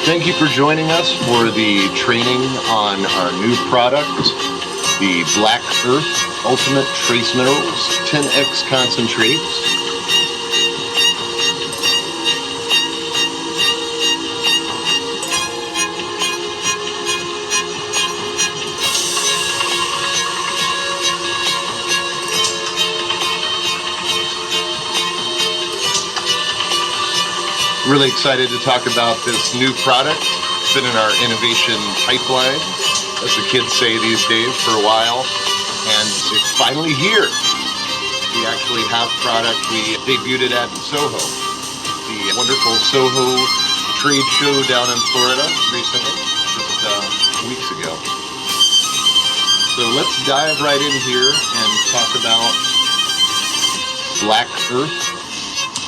Thank you for joining us for the training on our new product, the Black Earth Ultimate Trace Minerals 10X Concentrate. Really excited to talk about this new product. It's been in our innovation pipeline, as the kids say these days, for a while, and it's finally here. We actually have product. We debuted it at Soho, the wonderful Soho trade show down in Florida recently, just weeks ago. So let's dive right in here and talk about Black Earth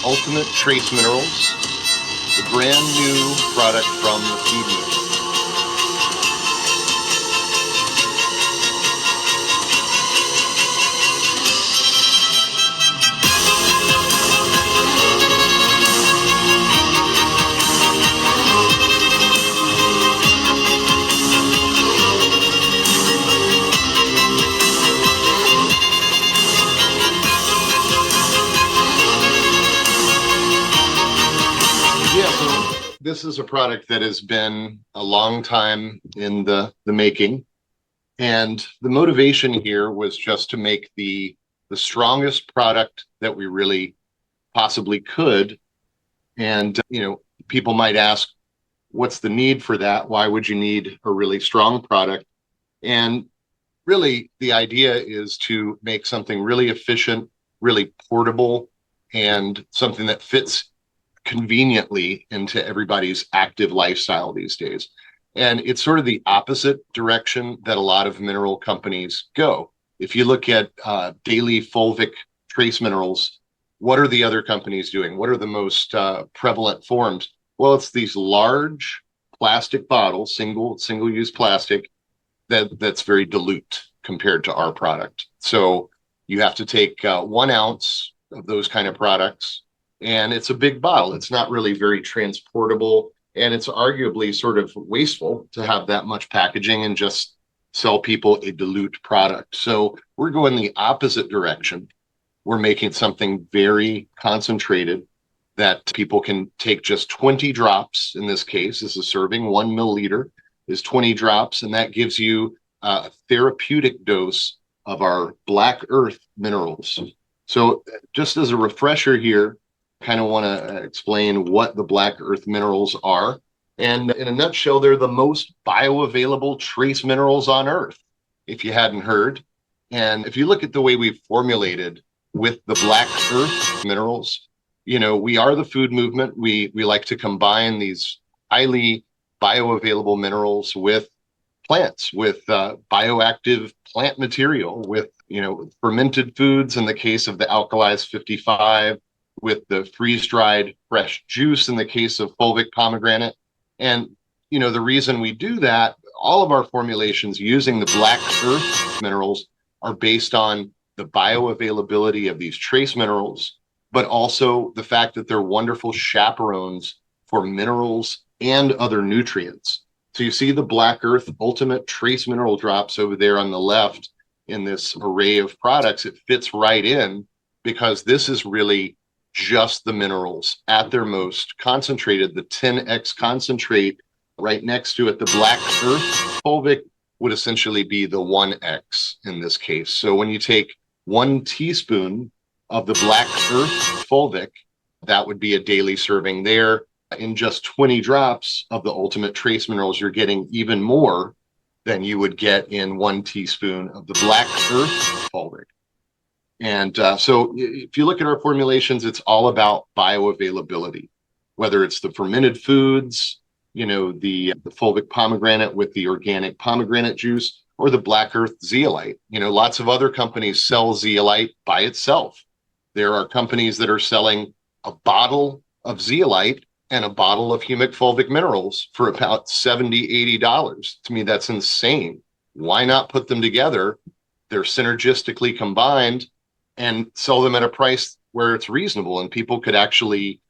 Ultimate Trace Minerals, the brand new product from the food movement. This is a product that has been a long time in the making. And the motivation here was just to make the strongest product that we really possibly could. And, people might ask, what's the need for that? Why would you need a really strong product? And really, the idea is to make something really efficient, really portable, and something that fits conveniently into everybody's active lifestyle these days. And it's sort of the opposite direction that a lot of mineral companies go. If you look at daily fulvic trace minerals, what are the other companies doing? What are the most prevalent forms? Well, it's these large plastic bottles, single-use plastic, that's very dilute compared to our product. So you have to take 1 ounce of those kind of products, and it's a big bottle. It's not really very transportable, and it's arguably sort of wasteful to have that much packaging and just sell people a dilute product. So we're going the opposite direction. We're making something very concentrated that people can take just 20 drops. In this case, this is serving 1 milliliter is 20 drops, and that gives you a therapeutic dose of our Black Earth minerals. So just as a refresher here, kind of want to explain what the Black Earth minerals are. And in a nutshell, they're the most bioavailable trace minerals on Earth, if you hadn't heard. And if you look at the way we've formulated with the Black Earth minerals, we are the food movement. We like to combine these highly bioavailable minerals with plants, with bioactive plant material, with, fermented foods in the case of the Alkalized 55, with the freeze-dried fresh juice in the case of fulvic pomegranate. And, the reason we do that, all of our formulations using the Black Earth minerals are based on the bioavailability of these trace minerals, but also the fact that they're wonderful chaperones for minerals and other nutrients. So you see the Black Earth Ultimate Trace Mineral Drops over there on the left in this array of products. It fits right in because this is really just the minerals at their most concentrated. The 10X concentrate right next to it, the Black Earth fulvic, would essentially be the 1X in this case. So when you take 1 teaspoon of the Black Earth fulvic, that would be a daily serving there. In just 20 drops of the Ultimate Trace Minerals, you're getting even more than you would get in 1 teaspoon of the Black Earth fulvic. And so if you look at our formulations, it's all about bioavailability, whether it's the fermented foods, the fulvic pomegranate with the organic pomegranate juice, or the Black Earth zeolite. Lots of other companies sell zeolite by itself. There are companies that are selling a bottle of zeolite and a bottle of humic fulvic minerals for about $70, $80. To me, that's insane. Why not put them together? They're synergistically combined and sell them at a price where it's reasonable and people could actually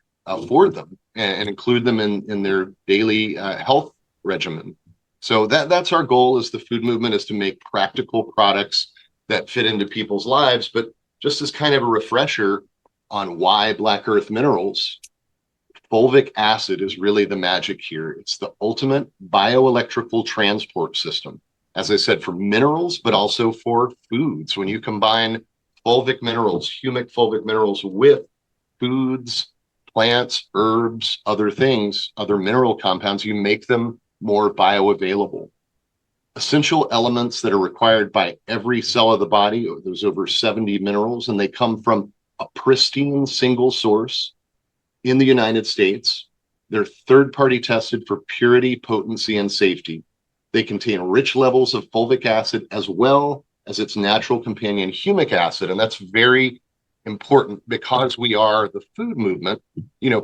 for them and include them in their daily health regimen. So that's our goal as the food movement, is to make practical products that fit into people's lives. But just as kind of a refresher on why Black Earth Minerals, fulvic acid is really the magic here. It's the ultimate bioelectrical transport system, as I said, for minerals, but also for foods. When you combine fulvic minerals, humic fulvic minerals with foods, plants, herbs, other things, other mineral compounds, you make them more bioavailable. Essential elements that are required by every cell of the body, there's over 70 minerals, and they come from a pristine single source in the United States. They're third-party tested for purity, potency, and safety. They contain rich levels of fulvic acid as well as its natural companion humic acid, and that's very important because we are the food movement.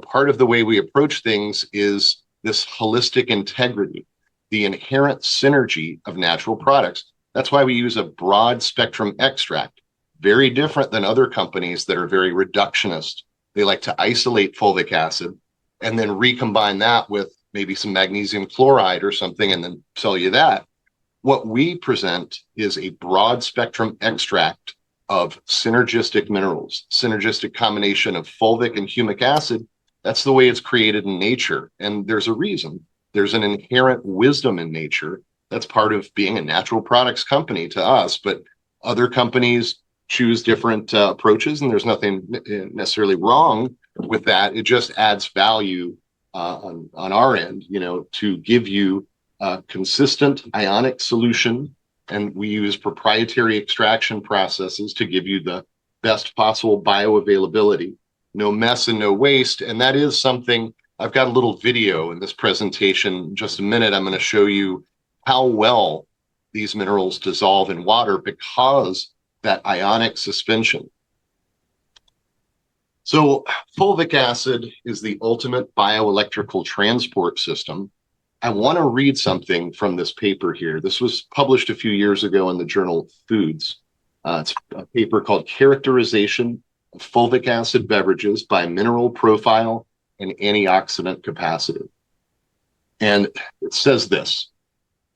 Part of the way we approach things is this holistic integrity, the inherent synergy of natural products. That's why we use a broad spectrum extract, very different than other companies that are very reductionist. They like to isolate fulvic acid and then recombine that with maybe some magnesium chloride or something and then sell you that. What we present is a broad spectrum extract of synergistic minerals, synergistic combination of fulvic and humic acid. That's the way it's created in nature. And there's a reason. There's an inherent wisdom in nature. That's part of being a natural products company to us. But other companies choose different approaches, and there's nothing necessarily wrong with that. It just adds value on our end, to give you a consistent ionic solution. And we use proprietary extraction processes to give you the best possible bioavailability, no mess and no waste. And that is something, I've got a little video in this presentation. In just a minute, I'm going to show you how well these minerals dissolve in water because that ionic suspension. So fulvic acid is the ultimate bioelectrical transport system. I want to read something from this paper here. This was published a few years ago in the journal Foods. It's a paper called Characterization of Fulvic Acid Beverages by Mineral Profile and Antioxidant Capacity. And it says this: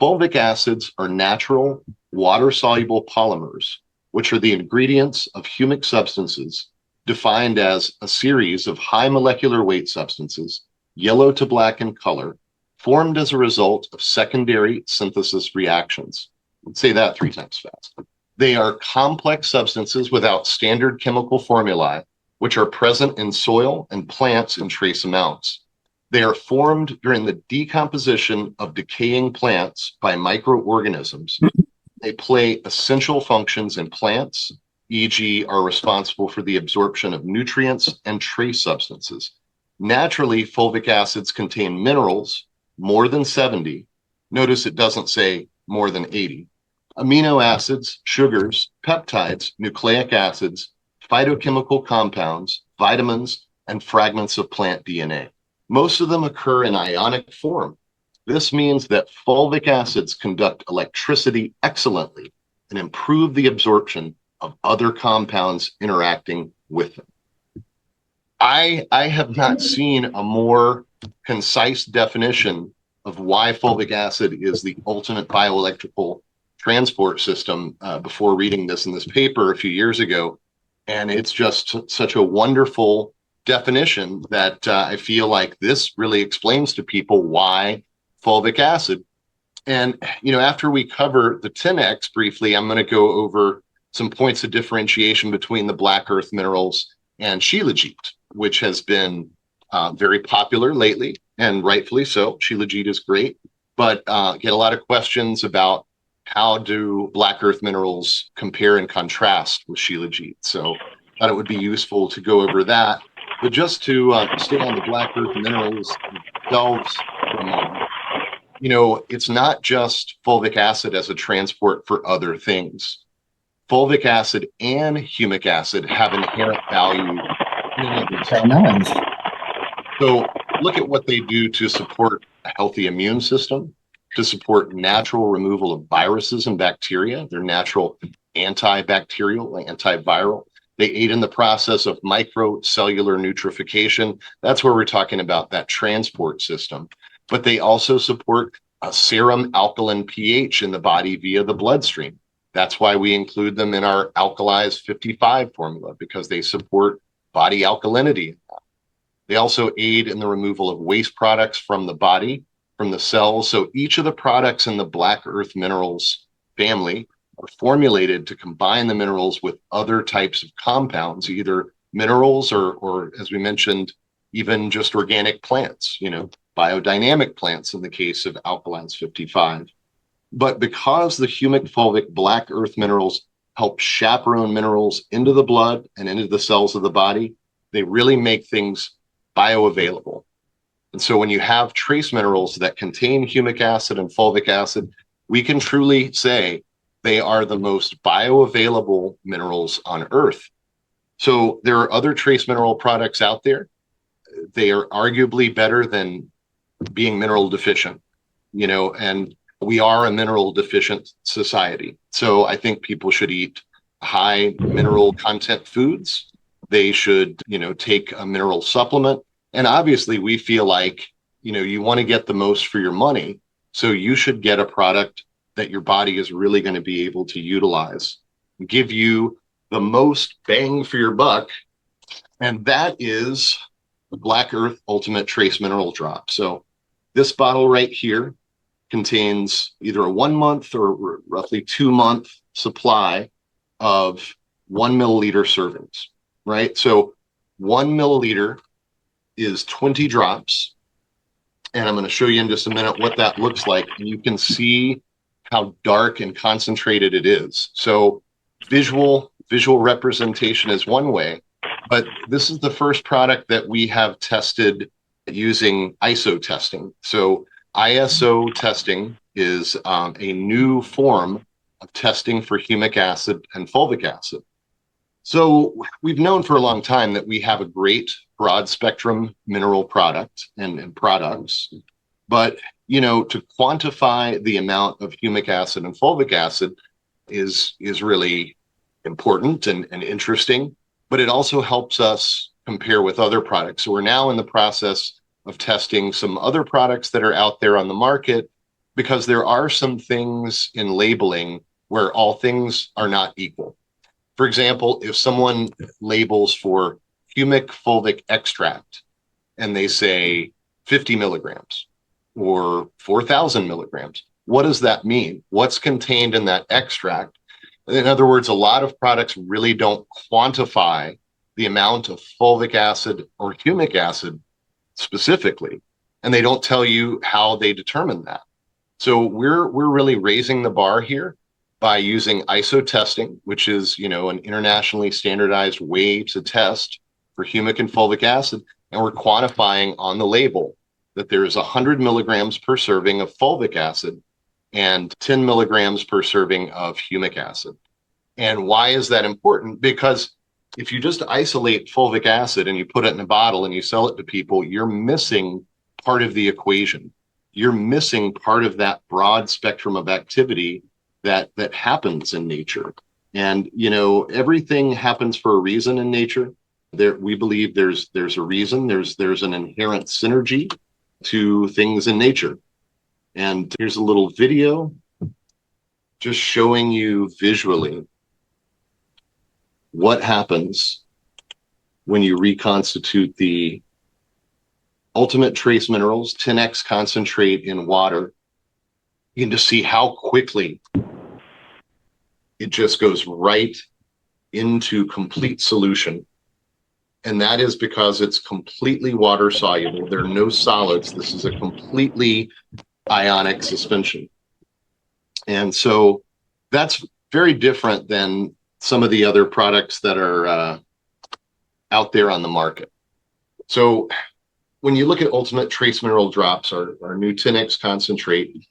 fulvic acids are natural water-soluble polymers, which are the ingredients of humic substances defined as a series of high molecular weight substances, yellow to black in color, formed as a result of secondary synthesis reactions. Let's say that 3 times fast. They are complex substances without standard chemical formulae, which are present in soil and plants in trace amounts. They are formed during the decomposition of decaying plants by microorganisms. They play essential functions in plants, e.g., are responsible for the absorption of nutrients and trace substances. Naturally, fulvic acids contain minerals, more than 70. Notice it doesn't say more than 80. Amino acids, sugars, peptides, nucleic acids, phytochemical compounds, vitamins, and fragments of plant DNA. Most of them occur in ionic form. This means that fulvic acids conduct electricity excellently and improve the absorption of other compounds interacting with them. I have not seen a more concise definition of why fulvic acid is the ultimate bioelectrical transport system before reading this in this paper a few years ago. And it's just such a wonderful definition that I feel like this really explains to people why fulvic acid. And, after we cover the 10X briefly, I'm going to go over some points of differentiation between the Black Earth Minerals and Shilajit, which has been very popular lately, and rightfully so. Shilajit is great, but get a lot of questions about how do Black Earth Minerals compare and contrast with Shilajit. So I thought it would be useful to go over that. But just to stay on the Black Earth Minerals themselves for a moment, it's not just fulvic acid as a transport for other things. Fulvic acid and humic acid have inherent value. So look at what they do to support a healthy immune system, to support natural removal of viruses and bacteria. They're natural antibacterial, antiviral. They aid in the process of microcellular nutrification. That's where we're talking about that transport system. But they also support a serum alkaline pH in the body via the bloodstream. That's why we include them in our Alkalize 55 formula, because they support body alkalinity. They also aid in the removal of waste products from the body, from the cells. So each of the products in the Black Earth Minerals family are formulated to combine the minerals with other types of compounds, either minerals or as we mentioned, even just organic plants, biodynamic plants in the case of Alkalize 55. But because the humic fulvic Black Earth Minerals help chaperone minerals into the blood and into the cells of the body, they really make things bioavailable. And so when you have trace minerals that contain humic acid and fulvic acid, we can truly say they are the most bioavailable minerals on Earth. So there are other trace mineral products out there. They are arguably better than being mineral deficient, and we are a mineral deficient society. So I think people should eat high mineral content foods. They should, take a mineral supplement. And obviously we feel like, you want to get the most for your money. So you should get a product that your body is really going to be able to utilize, give you the most bang for your buck. And that is the Black Earth Ultimate Trace Mineral Drop. So this bottle right here contains either a 1 month or roughly 2 month supply of 1 milliliter servings, right? So 1 milliliter is 20 drops. And I'm going to show you in just a minute what that looks like. And you can see how dark and concentrated it is. So visual representation is one way, but this is the first product that we have tested using ISO testing. So ISO testing is a new form of testing for humic acid and fulvic acid. So we've known for a long time that we have a great broad spectrum mineral product and products, but to quantify the amount of humic acid and fulvic acid is really important and interesting, but it also helps us compare with other products. So we're now in the process of testing some other products that are out there on the market, because there are some things in labeling where all things are not equal. For example, if someone labels for humic fulvic extract and they say 50 milligrams or 4,000 milligrams, what does that mean? What's contained in that extract? In other words, a lot of products really don't quantify the amount of fulvic acid or humic acid specifically, and they don't tell you how they determine that. So we're really raising the bar here by using ISO testing, which is an internationally standardized way to test for humic and fulvic acid, and we're quantifying on the label that there is 100 milligrams per serving of fulvic acid and 10 milligrams per serving of humic acid. And why is that important? Because if you just isolate fulvic acid and you put it in a bottle and you sell it to people, you're missing part of the equation. You're missing part of that broad spectrum of activity that happens in nature. And everything happens for a reason in nature. We believe there's a reason. There's an inherent synergy to things in nature. And here's a little video just showing you visually what happens when you reconstitute the ultimate trace minerals, 10x concentrate in water. You can just see how quickly it just goes right into complete solution. And that is because it's completely water soluble. There are no solids. This is a completely ionic suspension. And so that's very different than some of the other products that are out there on the market. So when you look at Ultimate Trace Mineral Drops, our new 10x concentrate,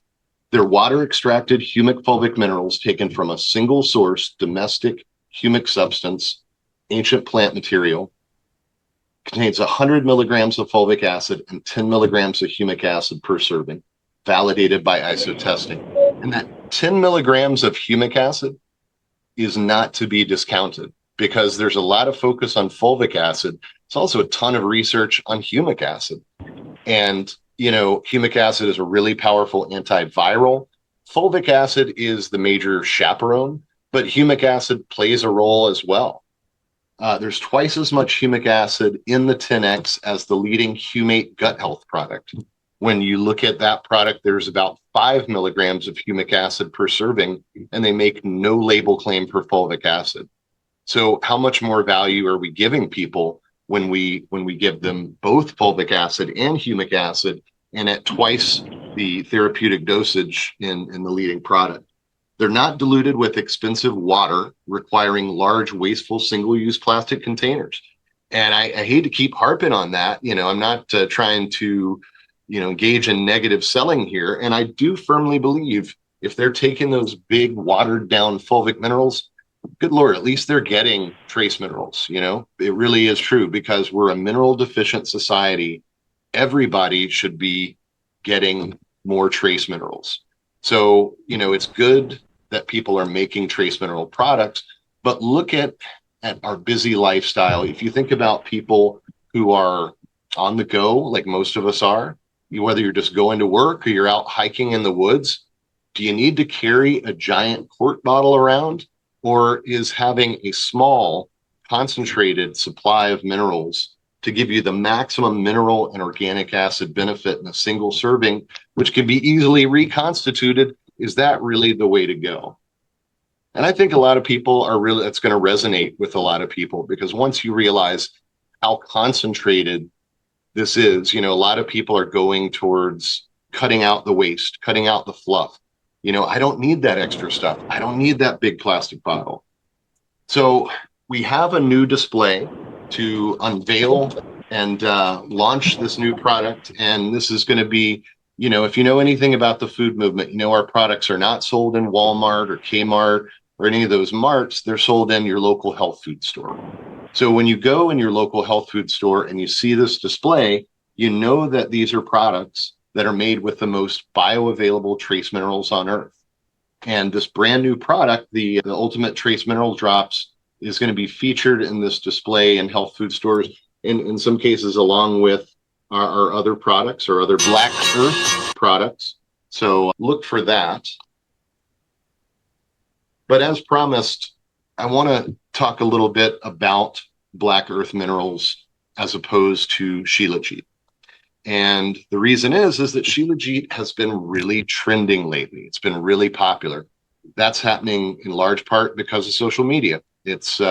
they're water extracted humic fulvic minerals taken from a single source domestic humic substance, ancient plant material. Contains 100 milligrams of fulvic acid and 10 milligrams of humic acid per serving, validated by ISO testing. And that 10 milligrams of humic acid is not to be discounted. because there's a lot of focus on fulvic acid. It's also a ton of research on humic acid. And, humic acid is a really powerful antiviral. Fulvic acid is the major chaperone, but humic acid plays a role as well. There's twice as much humic acid in the 10X as the leading humate gut health product. When you look at that product, there's about 5 milligrams of humic acid per serving, and they make no label claim for fulvic acid. So how much more value are we giving people when we give them both fulvic acid and humic acid, and at twice the therapeutic dosage in the leading product? They're not diluted with expensive water, requiring large, wasteful, single-use plastic containers. And I hate to keep harping on that. I'm not trying to, engage in negative selling here. And I do firmly believe if they're taking those big, watered-down fulvic minerals, good Lord, at least they're getting trace minerals. It really is true, because we're a mineral-deficient society. Everybody should be getting more trace minerals. So, it's good that people are making trace mineral products, but look at our busy lifestyle. If you think about people who are on the go, like most of us are, whether you're just going to work or you're out hiking in the woods, do you need to carry a giant quart bottle around? Or is having a small, concentrated supply of minerals to give you the maximum mineral and organic acid benefit in a single serving, which can be easily reconstituted, is that really the way to go? And I think a lot of people that's going to resonate with a lot of people, because once you realize how concentrated this is, a lot of people are going towards cutting out the waste, cutting out the fluff. I don't need that extra stuff. I don't need that big plastic bottle. So we have a new display to unveil and launch this new product. And this is going to be, if you know anything about the food movement, our products are not sold in Walmart or Kmart or any of those marts. They're sold in your local health food store. So when you go in your local health food store and you see this display, you know that these are products that are made with the most bioavailable trace minerals on Earth. And this brand new product, the Ultimate Trace Mineral Drops, is going to be featured in this display in health food stores, in some cases along with our other products or other Black Earth products. So look for that. But as promised, I want to talk a little bit about Black Earth minerals as opposed to Shilajit. And the reason is that Shilajit has been really trending lately. It's been really popular. That's happening in large part because of social media. It's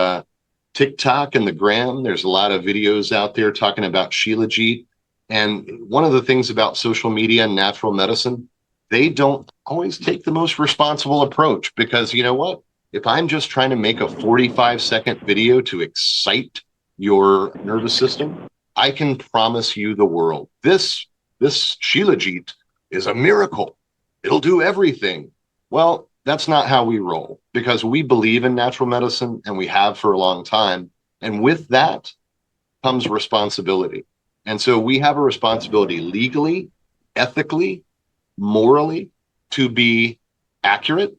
TikTok and the gram. There's a lot of videos out there talking about Shilajit. And one of the things about social media and natural medicine, they don't always take the most responsible approach, because you know what? If I'm just trying to make a 45-second video to excite your nervous system, I can promise you the world. This Shilajit is a miracle. It'll do everything. Well, that's not how we roll, because we believe in natural medicine, and we have for a long time. And with that comes responsibility. And so we have a responsibility legally, ethically, morally, to be accurate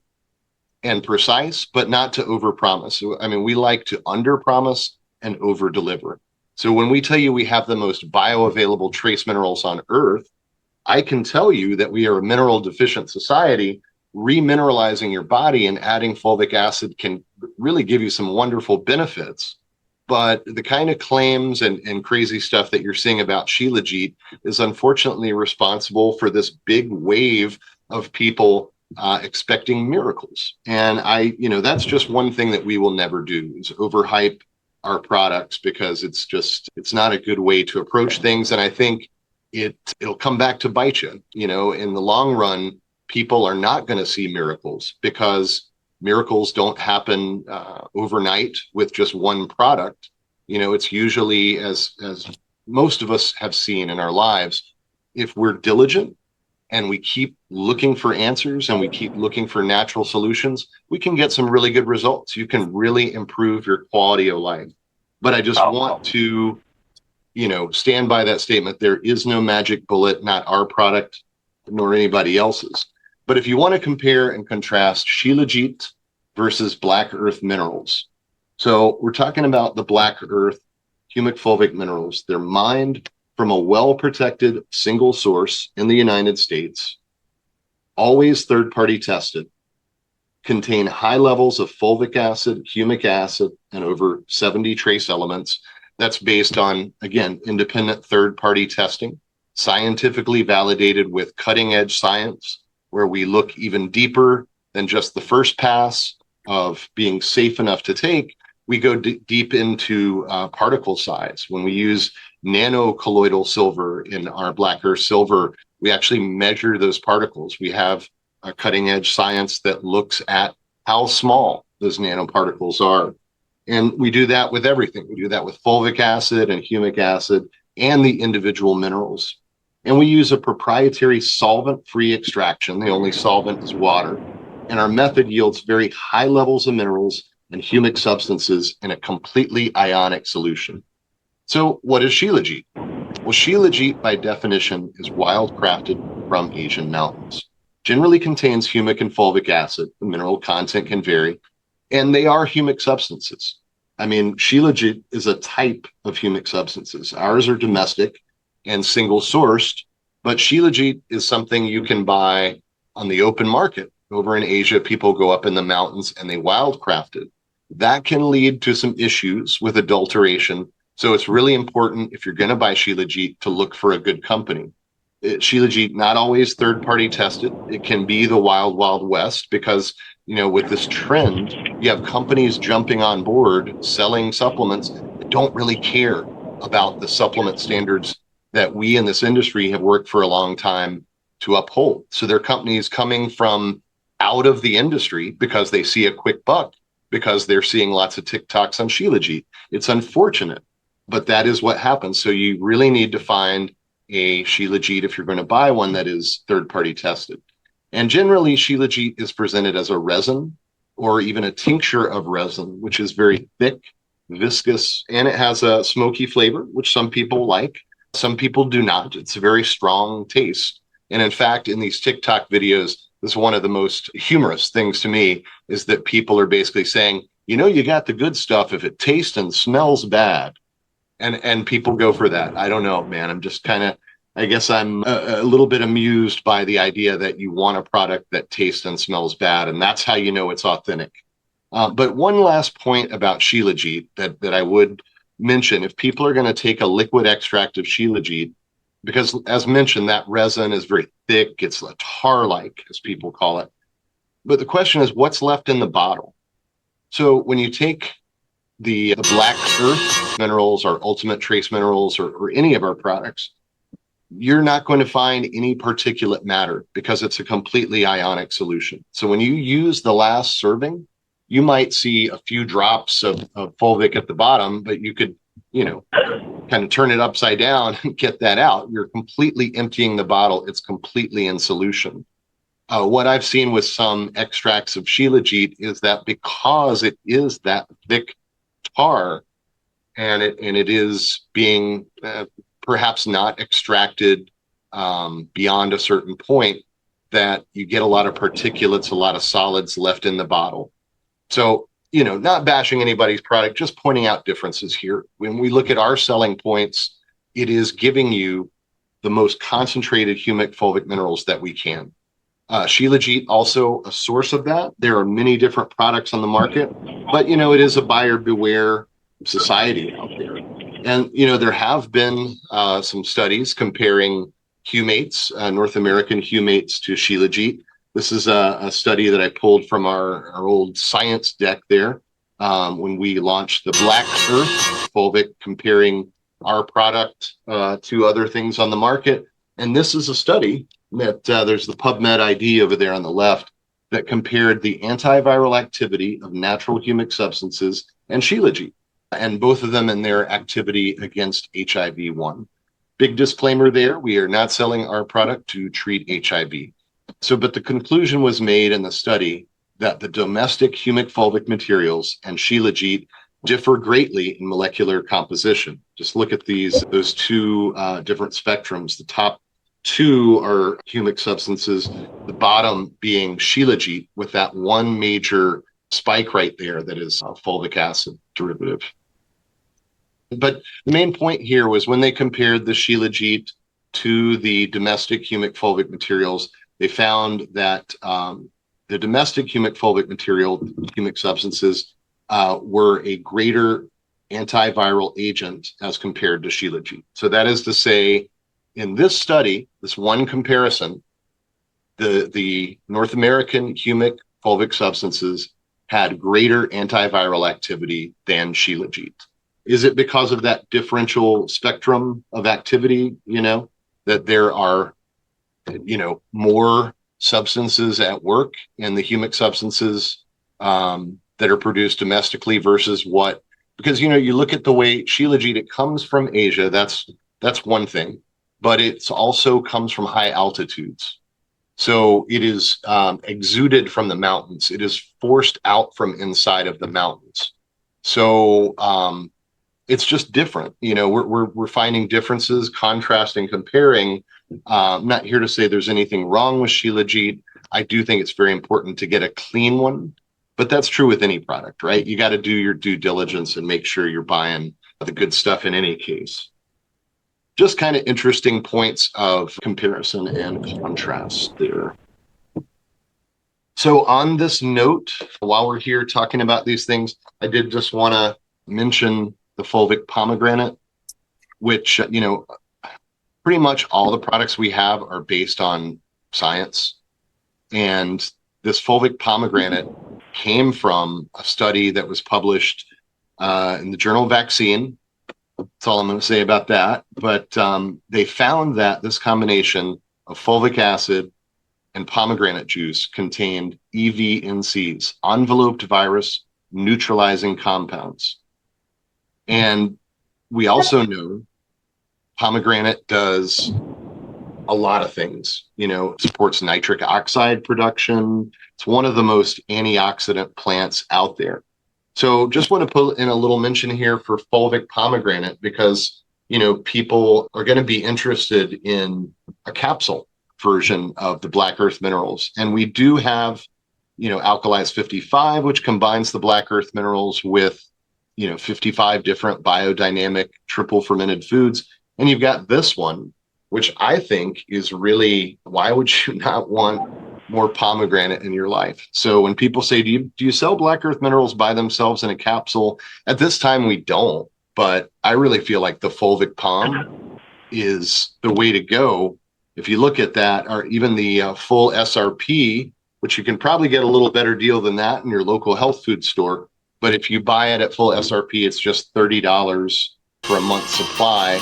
and precise, but not to overpromise. I mean, we like to underpromise and overdeliver. So when we tell you we have the most bioavailable trace minerals on Earth, I can tell you that we are a mineral deficient society. Remineralizing your body and adding fulvic acid can really give you some wonderful benefits. But the kind of claims and crazy stuff that you're seeing about Shilajit is unfortunately responsible for this big wave of people expecting miracles. And that's just one thing that we will never do, is overhype our products, because it's not a good way to approach things. And I think it'll come back to bite you. In the long run, people are not going to see miracles, because miracles don't happen overnight with just one product. It's usually, as most of us have seen in our lives, if we're diligent and we keep looking for answers and we keep looking for natural solutions, we can get some really good results. You can really improve your quality of life. But I just want to, stand by that statement. There is no magic bullet, not our product, nor anybody else's. But if you want to compare and contrast Shilajit versus Black Earth minerals, So we're talking about the black earth humic fulvic minerals. They're mined from a well-protected single source in the United States, always third-party tested, contain high levels of fulvic acid, humic acid, and over 70 trace elements. That's based on, again, independent third-party testing, scientifically validated with cutting-edge science, where we look even deeper than just the first pass of being safe enough to take. We go deep into particle size. When we use nanocolloidal silver in our black earth silver, we actually measure those particles. We have a cutting edge science that looks at how small those nanoparticles are. And we do that with everything. We do that with fulvic acid and humic acid and the individual minerals. And we use a proprietary solvent-free extraction. The only solvent is water. And our method yields very high levels of minerals and humic substances in a completely ionic solution. So what is shilajit? Well, shilajit by definition is wild-crafted from Asian mountains. Generally contains humic and fulvic acid. The mineral content can vary, and they are humic substances. I mean, shilajit is a type of humic substances. Ours are domestic and single sourced, but shilajit is something you can buy on the open market. Over in Asia, people go up in the mountains and they wildcraft it. That can lead to some issues with adulteration. So it's really important, if you're going to buy shilajit, to look for a good company. Shilajit, not always third-party tested. It can be the wild, wild west because, with this trend, you have companies jumping on board selling supplements that don't really care about the supplement standards that we in this industry have worked for a long time to uphold. So there are companies coming from out of the industry because they see a quick buck, because they're seeing lots of TikToks on shilajit. It's unfortunate, but that is what happens. So you really need to find a shilajit if you're going to buy one that is third-party tested. And generally, shilajit is presented as a resin or even a tincture of resin, which is very thick, viscous, and it has a smoky flavor, which some people like. Some people do not. It's a very strong taste. And in fact, in these TikTok videos, this is one of the most humorous things to me, is that people are basically saying, you got the good stuff if it tastes and smells bad. And people go for that. I don't know, man. I'm just I guess I'm a little bit amused by the idea that you want a product that tastes and smells bad, and that's how you know it's authentic. But one last point about shilajit that I would mention, if people are going to take a liquid extract of shilajit, because as mentioned, that resin is very thick, it's tar-like, as people call it. But the question is, what's left in the bottle? So when you take the black earth minerals or ultimate trace minerals or any of our products, you're not going to find any particulate matter because it's a completely ionic solution. So when you use the last serving, you might see a few drops of fulvic at the bottom, but you could, kind of turn it upside down and get that out. You're completely emptying the bottle. It's completely in solution. What I've seen with some extracts of shilajit is that because it is that thick tar, and it is being perhaps not extracted beyond a certain point, that you get a lot of particulates, a lot of solids left in the bottle. So, not bashing anybody's product, just pointing out differences here. When we look at our selling points, it is giving you the most concentrated humic fulvic minerals that we can. Shilajit also a source of that. There are many different products on the market, but it is a buyer beware society out there. And there have been some studies comparing humates, North American humates, to shilajit. This is a study that I pulled from our old science deck there when we launched the Black Earth Fulvic, comparing our product to other things on the market. And this is a study that there's the PubMed ID over there on the left that compared the antiviral activity of natural humic substances and shilajit, and both of them in their activity against HIV-1. Big disclaimer there, we are not selling our product to treat HIV. So, but the conclusion was made in the study that the domestic humic fulvic materials and shilajit differ greatly in molecular composition. Just look at those two different spectrums. The top two are humic substances, the bottom being shilajit with that one major spike right there that is a fulvic acid derivative. But the main point here was when they compared the Shilajit to the domestic humic fulvic materials, they found that the domestic humic fulvic material, humic substances, were a greater antiviral agent as compared to Shilajit. So that is to say, in this study, this one comparison, the North American humic fulvic substances had greater antiviral activity than Shilajit. Is it because of that differential spectrum of activity, that there are, more substances at work in the humic substances that are produced domestically versus what? Because, you look at the way Shilajit, it comes from Asia. That's one thing, but it also comes from high altitudes. So it is exuded from the mountains. It is forced out from inside of the mountains. So it's just different. We're finding differences, contrasting, comparing. I'm not here to say there's anything wrong with Shilajit. I do think it's very important to get a clean one, but that's true with any product, right? You got to do your due diligence and make sure you're buying the good stuff in any case. Just kind of interesting points of comparison and contrast there. So on this note, while we're here talking about these things, I did just want to mention the fulvic pomegranate, which, pretty much all the products we have are based on science. And this fulvic pomegranate came from a study that was published in the journal Vaccine. That's all I'm going to say about that. But they found that this combination of fulvic acid and pomegranate juice contained EVNCs, enveloped virus neutralizing compounds. And we also know pomegranate does a lot of things. It supports nitric oxide production. It's one of the most antioxidant plants out there. So just want to put in a little mention here for fulvic pomegranate because, people are going to be interested in a capsule version of the black earth minerals. And we do have, Alkalize 55, which combines the black earth minerals with 55 different biodynamic triple fermented foods. And you've got this one, which I think is really, why would you not want more pomegranate in your life? So when people say, do you sell black earth minerals by themselves in a capsule? At this time, we don't, but I really feel like the fulvic pom is the way to go. If you look at that, or even the full SRP, which you can probably get a little better deal than that in your local health food store. But if you buy it at full SRP, it's just $30 for a month's supply.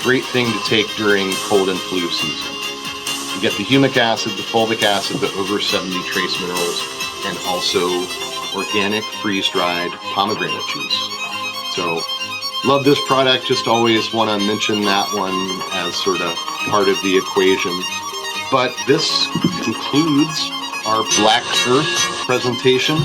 Great thing to take during cold and flu season. You get the humic acid, the fulvic acid, the over 70 trace minerals, and also organic freeze-dried pomegranate juice. So love this product. Just always want to mention that one as sort of part of the equation. But this concludes our Black Earth presentation.